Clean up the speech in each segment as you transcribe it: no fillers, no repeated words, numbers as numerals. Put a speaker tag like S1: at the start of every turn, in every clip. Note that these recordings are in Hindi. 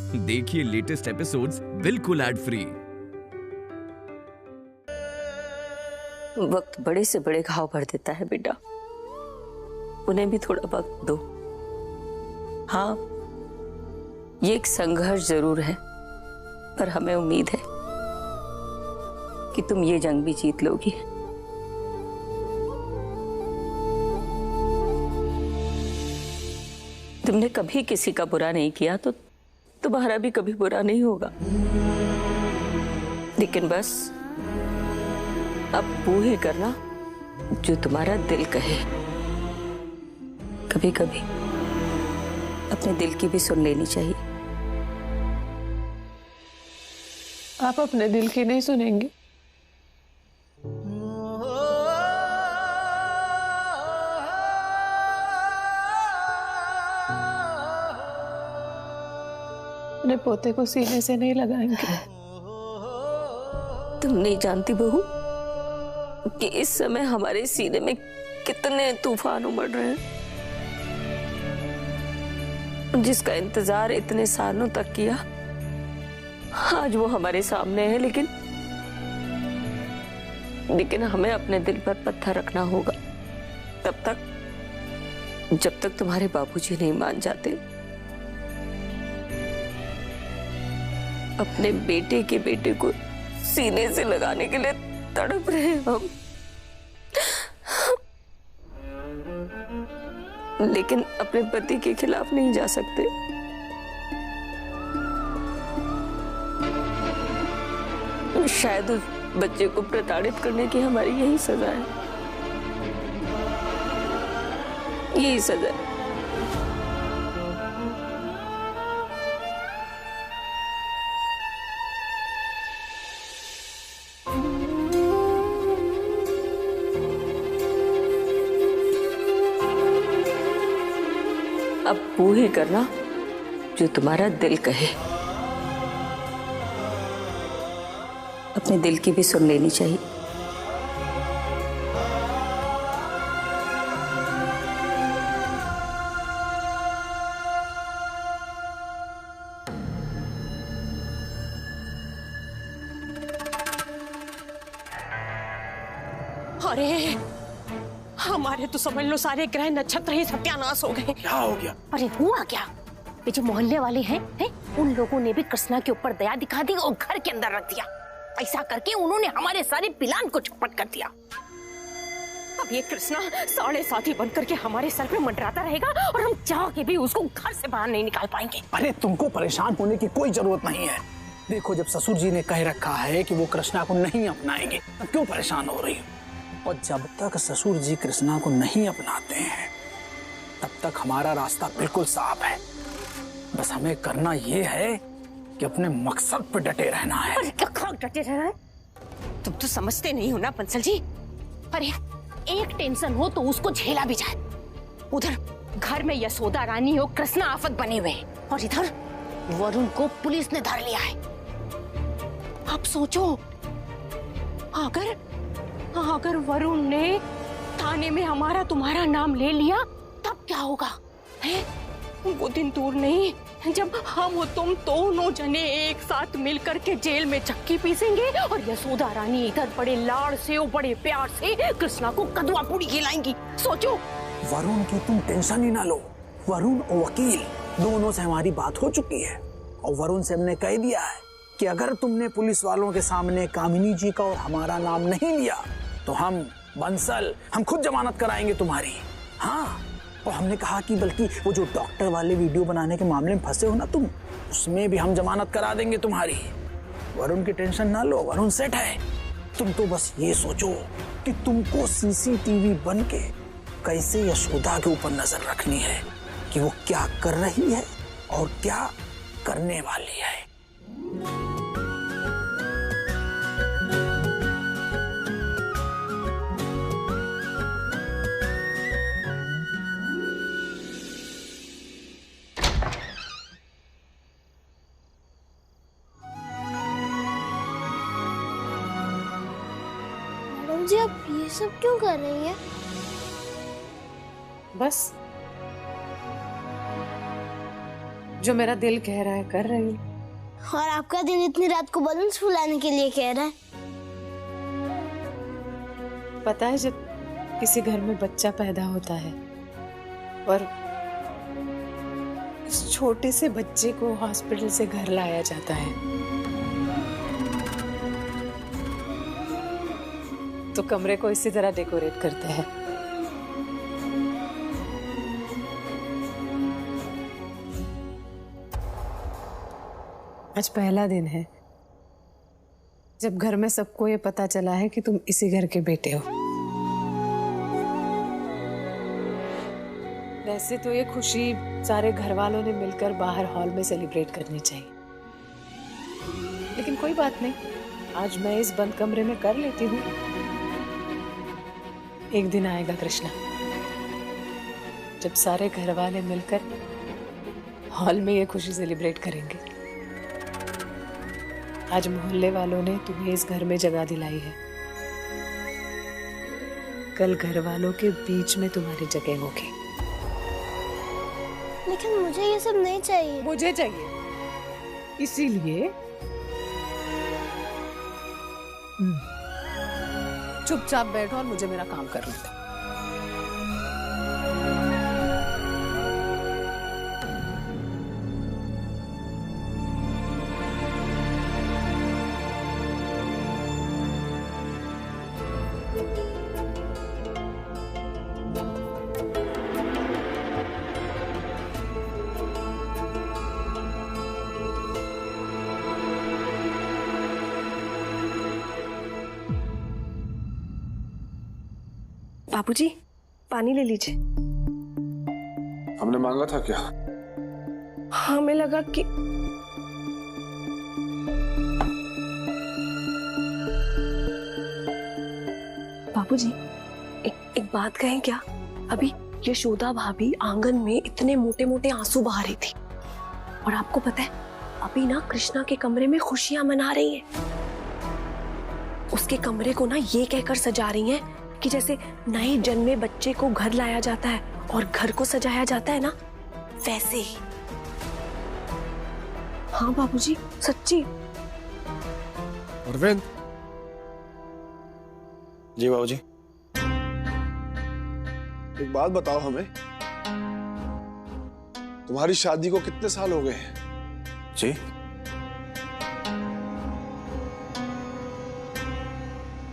S1: देखिए लेटेस्ट एपिसोड्स बिल्कुल एड फ्री।
S2: वक्त बड़े से बड़े घाव भर देता है बेटा, उन्हें भी थोड़ा वक्त दो। हाँ, ये एक संघर्ष जरूर है, पर हमें उम्मीद है कि तुम ये जंग भी जीत लोगी। तुमने कभी किसी का बुरा नहीं किया तो तुम्हारा भी कभी बुरा नहीं होगा, लेकिन बस अब वो ही करना जो तुम्हारा दिल कहे। कभी कभी अपने दिल की भी सुन लेनी चाहिए।
S3: आप अपने दिल की नहीं सुनेंगे? अपने पोते को सीने से नहीं लगाएंगे?
S2: तुम नहीं जानती बहू कि इस समय हमारे सीने में कितने तूफान उमड़ रहे हैं। जिसका इंतजार इतने सालों तक किया, आज वो हमारे सामने है, लेकिन हमें अपने दिल पर पत्थर रखना होगा तब तक जब तक तुम्हारे बाबूजी नहीं मान जाते। अपने बेटे के बेटे को सीने से लगाने के लिए तड़प रहे हैं हम, लेकिन अपने पति के खिलाफ नहीं जा सकते। शायद उस बच्चे को प्रताड़ित करने की हमारी यही सजा है, यही सजा है। अब वो ही करना जो तुम्हारा दिल कहे। अपने दिल की भी सुन लेनी चाहिए।
S4: अरे हमारे तो समझ लो सारे ग्रह नक्षत्र ही सत्यानाश हो गए।
S5: क्या हो गया?
S4: अरे हुआ क्या, ये जो मोहल्ले वाले हैं उन लोगों ने भी कृष्णा के ऊपर दया दिखा दी और घर के अंदर रख दिया। ऐसा करके उन्होंने हमारे सारे प्लान को चौपट कर दिया। अब ये कृष्णा 7.5 बन करके हमारे सर पे मंडराता रहेगा और हम चाह के भी उसको घर से बाहर नहीं निकाल पाएंगे।
S5: अरे तुमको परेशान होने की कोई जरूरत नहीं है। देखो, जब ससुर जी ने कह रखा है कि वो कृष्णा को नहीं अपनाएंगे, तब क्यों परेशान हो रही हो? और जब तक ससुर जी कृष्णा को नहीं अपनाते हैं तब तक हमारा रास्ता बिल्कुल साफ है। बस हमें करना ये है कि अपने मकसद पे डटे रहना है।
S4: अरे क्या डटे रहना है? तुम तो समझते नहीं हो ना बंसल जी। अरे एक टेंशन हो तो उसको झेला भी जाए। उधर घर में यशोदा रानी और कृष्णा आफत बने हुए हैं और इधर वरुण को पुलिस ने धर लिया है। आप सोचो, अगर वरुण ने थाने में हमारा तुम्हारा नाम ले लिया तब क्या होगा? है वो दिन दूर नहीं जब हम और तुम दोनों जने एक साथ मिलकर के जेल में चक्की पीसेंगे और यशोदा रानी इधर बड़े लाड़ से और बड़े प्यार से कृष्णा को कदुआ पूड़ी खिलाएंगी। सोचो।
S5: वरुण की तुम टेंशन ही ना लो। वरुण और वकील दोनों से हमारी बात हो चुकी है और वरुण से हमने कह दिया है कि अगर तुमने पुलिस वालों के सामने कामिनी जी का और हमारा नाम नहीं लिया तो हम खुद जमानत कराएंगे तुम्हारी। हाँ, और हमने कहा कि बल्कि वो जो डॉक्टर वाले वीडियो बनाने के मामले में फंसे हो ना तुम, उसमें भी हम जमानत करा देंगे तुम्हारी। वरुण की टेंशन ना लो, वरुण सेट है। तुम तो बस ये सोचो कि तुमको सीसीटीवी बन के कैसे यशोदा के ऊपर नजर रखनी है कि वो क्या कर रही है और क्या करने वाली है।
S6: जी आप ये सब क्यों कर रही हैं?
S3: बस जो मेरा दिल कह रहा है कर रही हूँ।
S6: और आपका दिल इतनी रात को बलून्स फुलाने के लिए कह रहा है?
S3: पता है, जब किसी घर में बच्चा पैदा होता है और उस छोटे से बच्चे को हॉस्पिटल से घर लाया जाता है, तो कमरे को इसी तरह डेकोरेट करते हैं। आज पहला दिन है जब घर में सबको ये पता चला है कि तुम इसी घर के बेटे हो। वैसे तो ये खुशी सारे घर वालों ने मिलकर बाहर हॉल में सेलिब्रेट करनी चाहिए, लेकिन कोई बात नहीं, आज मैं इस बंद कमरे में कर लेती हूँ। एक दिन आएगा कृष्णा जब सारे घर वाले मिलकर हॉल में ये खुशी सेलिब्रेट करेंगे। आज मोहल्ले वालों ने तुम्हें इस घर में जगह दिलाई है, कल घर वालों के बीच में तुम्हारी जगह होगी।
S6: लेकिन मुझे ये सब नहीं चाहिए।
S3: मुझे चाहिए, इसीलिए चुपचाप बैठो और मुझे मेरा काम करने दो।
S7: बाबूजी, पानी ले लीजिए।
S8: हमने मांगा था क्या?
S7: हमें लगा कि बाबूजी, एक बात कहें क्या? अभी यशोदा भाभी आंगन में इतने मोटे मोटे आंसू बहा रही थी, और आपको पता है अभी ना कृष्णा के कमरे में खुशियां मना रही हैं। उसके कमरे को ना ये कहकर सजा रही हैं कि जैसे नए जन्मे बच्चे को घर लाया जाता है और घर को सजाया जाता है ना, वैसे ही। हाँ बाबूजी, सच्ची।
S8: अरविंद।
S9: जी बाबूजी।
S8: एक बात बताओ हमें, तुम्हारी शादी को कितने साल हो गए हैं?
S9: जी,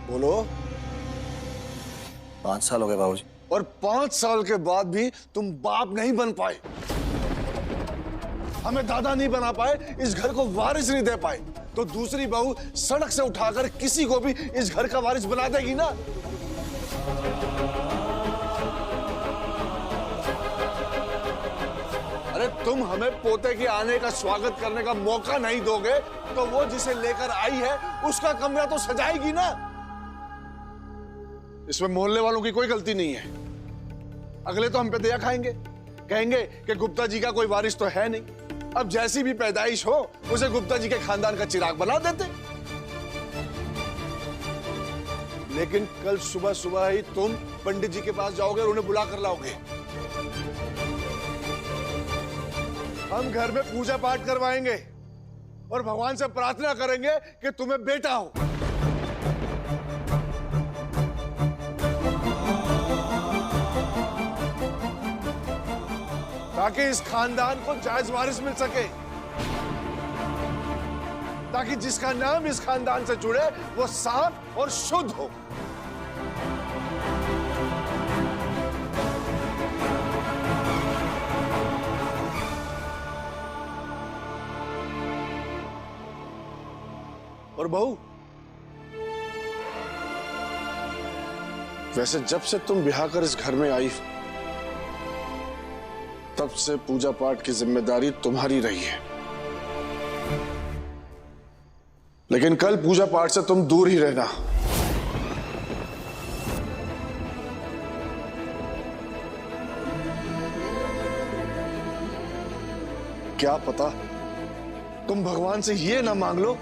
S8: बोलो।
S9: 5 साल हो गए बाबूजी।
S8: और 5 साल के बाद भी तुम बाप नहीं बन पाए, हमें दादा नहीं बना पाए, इस घर को वारिस नहीं दे पाए, तो दूसरी बहू सड़क से उठाकर किसी को भी इस घर का वारिस बना देगी ना। अरे तुम हमें पोते के आने का स्वागत करने का मौका नहीं दोगे तो वो जिसे लेकर आई है उसका कमरा तो सजाएगी ना। इसमें मोहल्ले वालों की कोई गलती नहीं है। अगले तो हम पे दया खाएंगे, कहेंगे कि गुप्ता जी का कोई वारिस तो है नहीं, अब जैसी भी पैदाइश हो उसे गुप्ता जी के खानदान का चिराग बना देते। लेकिन कल सुबह सुबह ही तुम पंडित जी के पास जाओगे और उन्हें बुला कर लाओगे। हम घर में पूजा पाठ करवाएंगे और भगवान से प्रार्थना करेंगे कि तुम्हें बेटा हो। ताकि इस खानदान को जायज वारिस मिल सके, ताकि जिसका नाम इस खानदान से जुड़े वो साफ और शुद्ध हो। और बहू, वैसे जब से तुम ब्याह कर इस घर में आई तब से पूजा पाठ की जिम्मेदारी तुम्हारी रही है, लेकिन कल पूजा पाठ से तुम दूर ही रहना। क्या पता तुम भगवान से ये ना मांग लो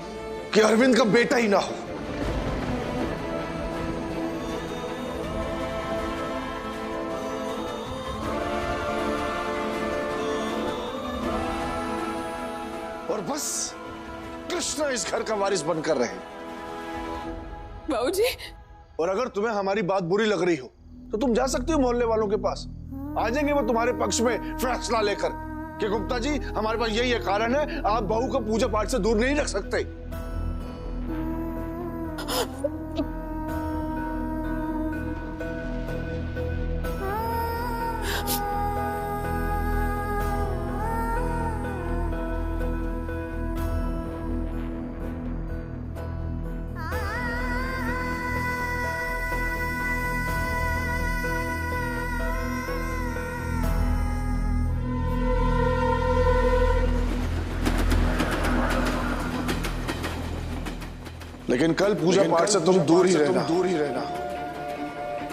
S8: कि अरविंद का बेटा ही ना हो। और बस कृष्णा इस घर का वारिस बनकर रहे।
S3: बाबूजी,
S8: और अगर तुम्हें हमारी बात बुरी लग रही हो तो तुम जा सकती हो मोहल्ले वालों के पास, आ जाएंगे वो तुम्हारे पक्ष में फैसला लेकर कि गुप्ता जी हमारे पास यही कारण है, आप बहू को पूजा पाठ से दूर नहीं रख सकते। लेकिन कल पूजा पाठ से तुम दूर ही रहना।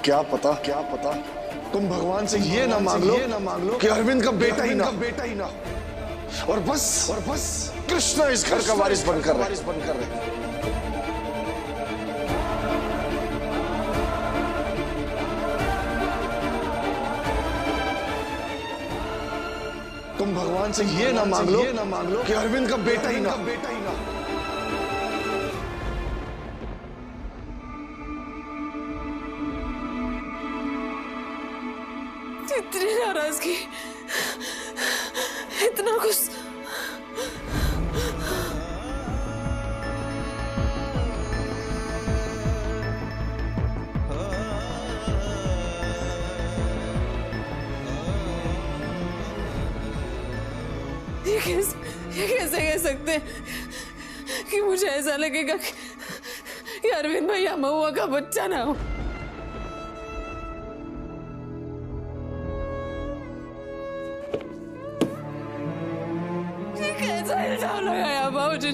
S8: क्या पता तुम भगवान से ये ना मांग लो कि अरविंद का बेटा ही ना और बस कृष्णा इस घर का वारिस बनकर रहे। तुम भगवान से ये ना मांग लो कि अरविंद का बेटा ही ना।
S3: इतनी नाराजगी, इतना गुस्सा। ये कैसे कह सकते हैं कि मुझे ऐसा लगेगा कि अरविंद भैया महुआ का बच्चा ना हो। कैसा इल्जाम लगाया बाबूजी?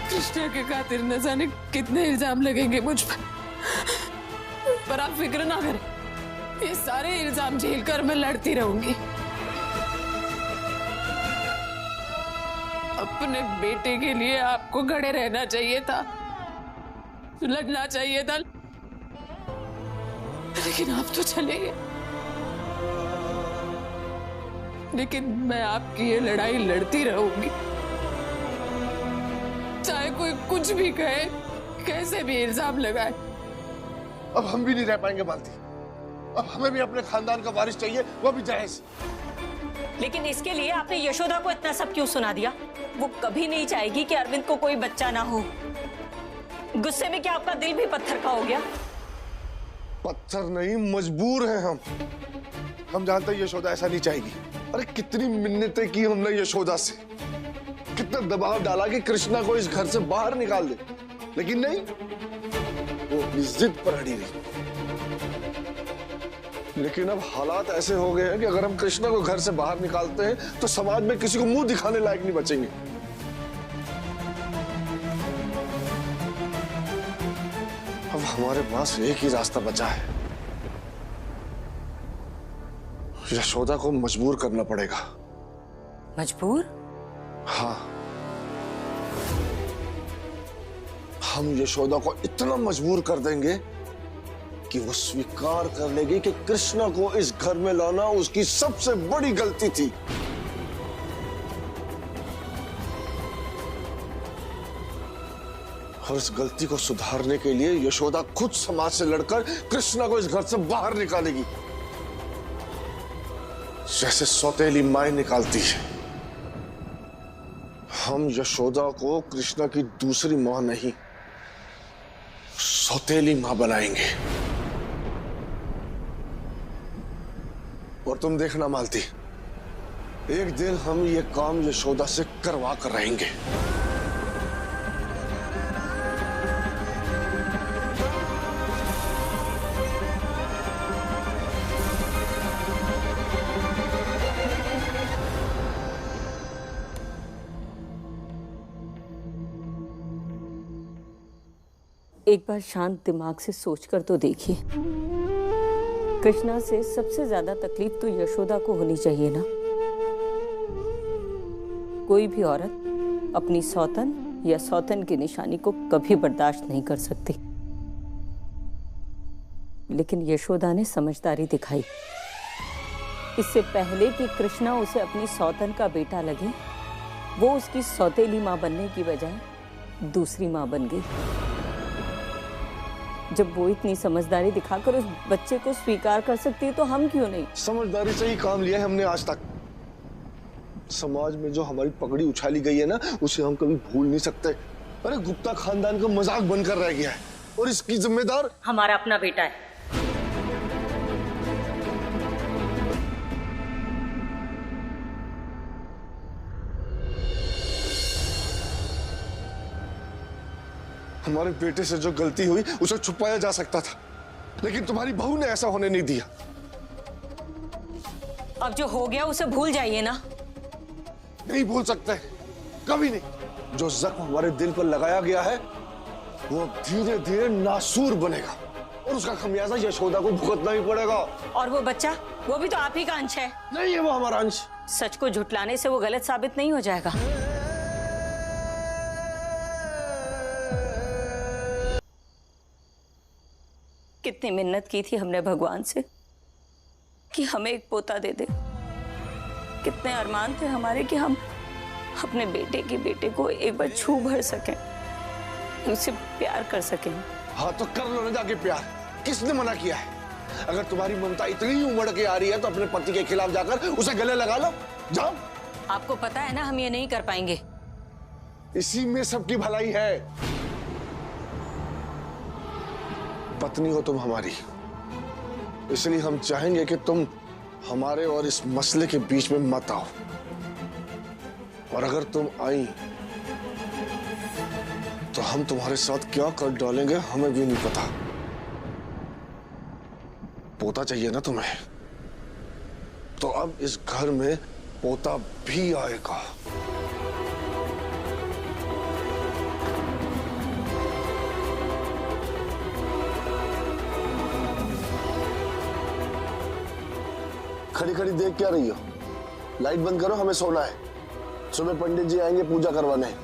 S3: कृष्णा के खातिर न जाने कितने इल्जाम लगेंगे मुझ पर आप फिक्र ना करें, ये सारे इल्जाम झेलकर मैं लड़ती रहूंगी। अपने बेटे के लिए आपको खड़े रहना चाहिए था, लड़ना चाहिए था, लेकिन आप तो चले गए। लेकिन मैं आपकी ये लड़ाई लड़ती रहूंगी, चाहे कोई कुछ भी कहे, कैसे भी इल्जाम लगाए।
S8: अब हम भी नहीं रह पाएंगे मालती, अब हमें भी अपने खानदान का वारिस चाहिए, वो भी जायज।
S2: लेकिन इसके लिए आपने यशोदा को इतना सब क्यों सुना दिया? वो कभी नहीं चाहेगी कि अरविंद को कोई बच्चा ना हो। गुस्से में क्या आपका दिल भी पत्थर का हो गया?
S8: पत्थर नहीं, मजबूर हैं हम जानते हैं यशोदा ऐसा नहीं चाहेगी। अरे कितनी मिन्नतें की हमने यशोदा से, कितना दबाव डाला कि कृष्णा को इस घर से बाहर निकाल दे, लेकिन नहीं, वो अपनी जिद पर अड़ी रही। लेकिन अब हालात ऐसे हो गए हैं कि अगर हम कृष्णा को घर से बाहर निकालते हैं तो समाज में किसी को मुंह दिखाने लायक नहीं बचेंगे। अब हमारे पास एक ही रास्ता बचा है, यशोदा को मजबूर करना पड़ेगा।
S2: मजबूर?
S8: हाँ, हम यशोदा को इतना मजबूर कर देंगे कि वो स्वीकार कर लेगी कि कृष्णा को इस घर में लाना उसकी सबसे बड़ी गलती थी। और इस गलती को सुधारने के लिए यशोदा खुद समाज से लड़कर कृष्णा को इस घर से बाहर निकालेगी, जैसे सौतेली मां निकालती है। हम यशोदा को कृष्णा की दूसरी मां नहीं, सौतेली मां बनाएंगे। और तुम देखना मालती, एक दिन हम ये काम यशोदा से करवा कर रहेंगे।
S2: एक बार शांत दिमाग से सोचकर तो देखिए, कृष्णा से सबसे ज्यादा तकलीफ तो यशोदा को होनी चाहिए ना। कोई भी औरत अपनी सौतन या सौतन की निशानी को कभी बर्दाश्त नहीं कर सकती। लेकिन यशोदा ने समझदारी दिखाई। इससे पहले कि कृष्णा उसे अपनी सौतन का बेटा लगे, वो उसकी सौतेली माँ बनने की बजाय दूसरी माँ बन गई। जब वो इतनी समझदारी दिखाकर उस बच्चे को स्वीकार कर सकती है तो हम क्यों नहीं?
S8: समझदारी से ही काम लिया है हमने आज तक। समाज में जो हमारी पगड़ी उछाली गई है ना, उसे हम कभी भूल नहीं सकते। अरे गुप्ता खानदान का मजाक बनकर रह गया है और इसकी जिम्मेदार
S2: हमारा अपना बेटा है।
S8: हमारे बेटे से जो गलती हुई उसे छुपाया जा सकता था, लेकिन तुम्हारी बहू ने ऐसा होने नहीं दिया।
S2: अब जो हो गया उसे भूल जाइए ना।
S8: नहीं भूल सकते, कभी नहीं। जो जख्म हमारे दिल पर लगाया गया है वो धीरे धीरे नासूर बनेगा और उसका खमियाजा यशोदा को भुगतना ही पड़ेगा।
S2: और वो बच्चा, वो भी तो आप ही का अंश है।
S8: नहीं है वो हमारा अंश।
S2: सच को झुटलाने से वो गलत साबित नहीं हो जाएगा। कितनी मिन्नत की थी हमने भगवान से कि हमें एक पोता दे दे। कितने अरमान थे हमारे कि हम अपने बेटे के बेटे को एक बार छू भर सकें, उसे प्यार कर सकें।
S8: हाँ तो कर लो ना जाके प्यार, किसने मना किया है? अगर तुम्हारी ममता इतनी उमड़ के आ रही है तो अपने पति के खिलाफ जाकर उसे गले लगा लो, जाओ।
S2: आपको पता है ना हम ये नहीं कर पाएंगे।
S8: इसी में सबकी भलाई है। पत्नी हो तुम हमारी, इसलिए हम चाहेंगे कि तुम हमारे और इस मसले के बीच में मत आओ। और अगर तुम आई तो हम तुम्हारे साथ क्या कर डालेंगे हमें भी नहीं पता। पोता चाहिए ना तुम्हें, तो अब इस घर में पोता भी आएगा। खड़ी खड़ी देख क्या रही हो? लाइट बंद करो, हमें सोना है। सुबह पंडित जी आएंगे पूजा करवाने।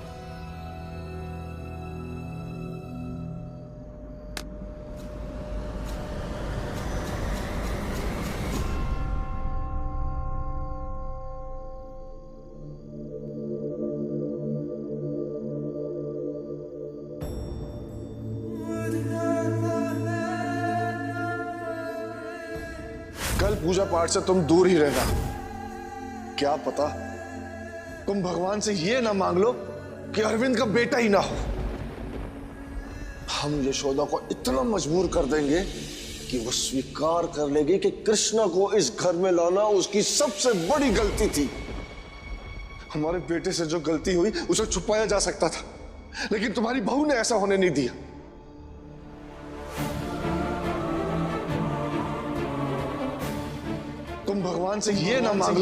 S8: कल पूजा पाठ से तुम दूर ही रहना। क्या पता तुम भगवान से ये ना मांग लो कि अरविंद का बेटा ही ना हो। हम यशोदा को इतना मजबूर कर देंगे कि वो स्वीकार कर लेगी कि कृष्णा को इस घर में लाना उसकी सबसे बड़ी गलती थी। हमारे बेटे से जो गलती हुई उसे छुपाया जा सकता था, लेकिन तुम्हारी बहू ने ऐसा होने नहीं दिया। तुम भगवान से ये ना मांग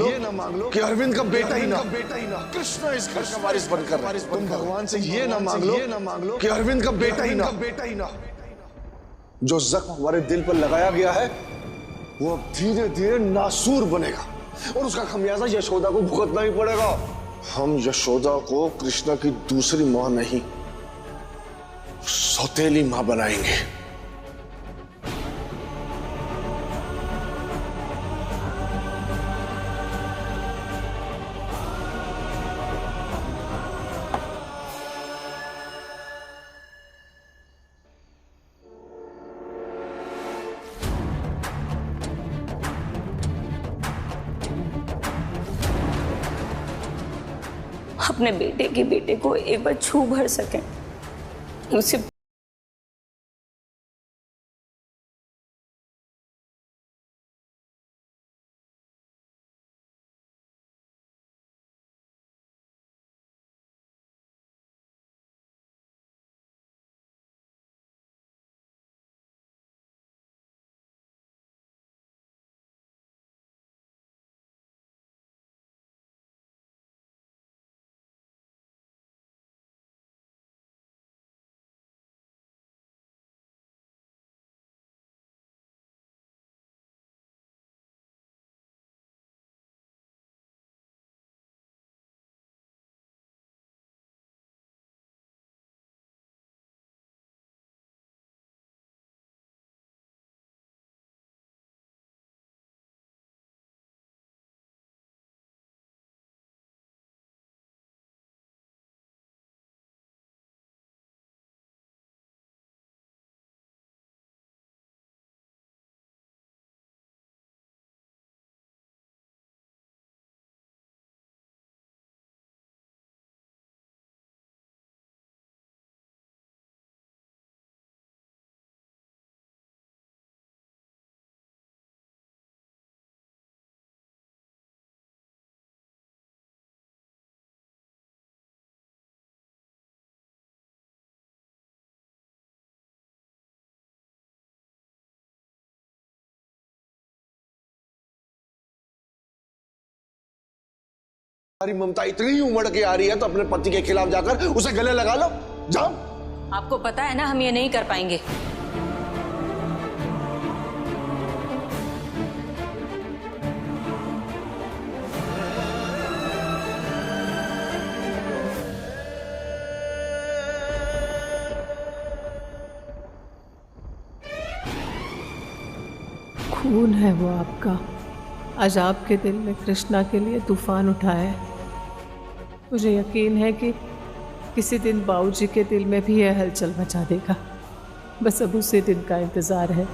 S8: लो कि अरविंद का बेटा ही ना कृष्णा इस घर का वारिस बनकर रहे। तुम भगवान से ये ना मांग लो कि अरविंद का बेटा ही ना। जो जख्म हमारे दिल पर लगाया गया है वो अब धीरे धीरे नासूर बनेगा और उसका खमियाजा यशोदा को भुगतना ही पड़ेगा। हम यशोदा को कृष्णा की दूसरी मां नहीं, सौतेली मां बनाएंगे।
S2: अपने बेटे के बेटे को एक बार छू भर सकें, उसे
S8: तुम्हारी ममता इतनी ही उमड़ के आ रही है तो अपने पति के खिलाफ जाकर उसे गले लगा लो, जाओ।
S2: आपको पता है ना हम ये नहीं कर पाएंगे।
S3: खून है वो आपका, आज आपके दिल में कृष्णा के लिए तूफान उठा है। मुझे यकीन है कि किसी दिन बाबूजी के दिल में भी यह हलचल मचा देगा। बस अब उसी दिन का इंतजार है।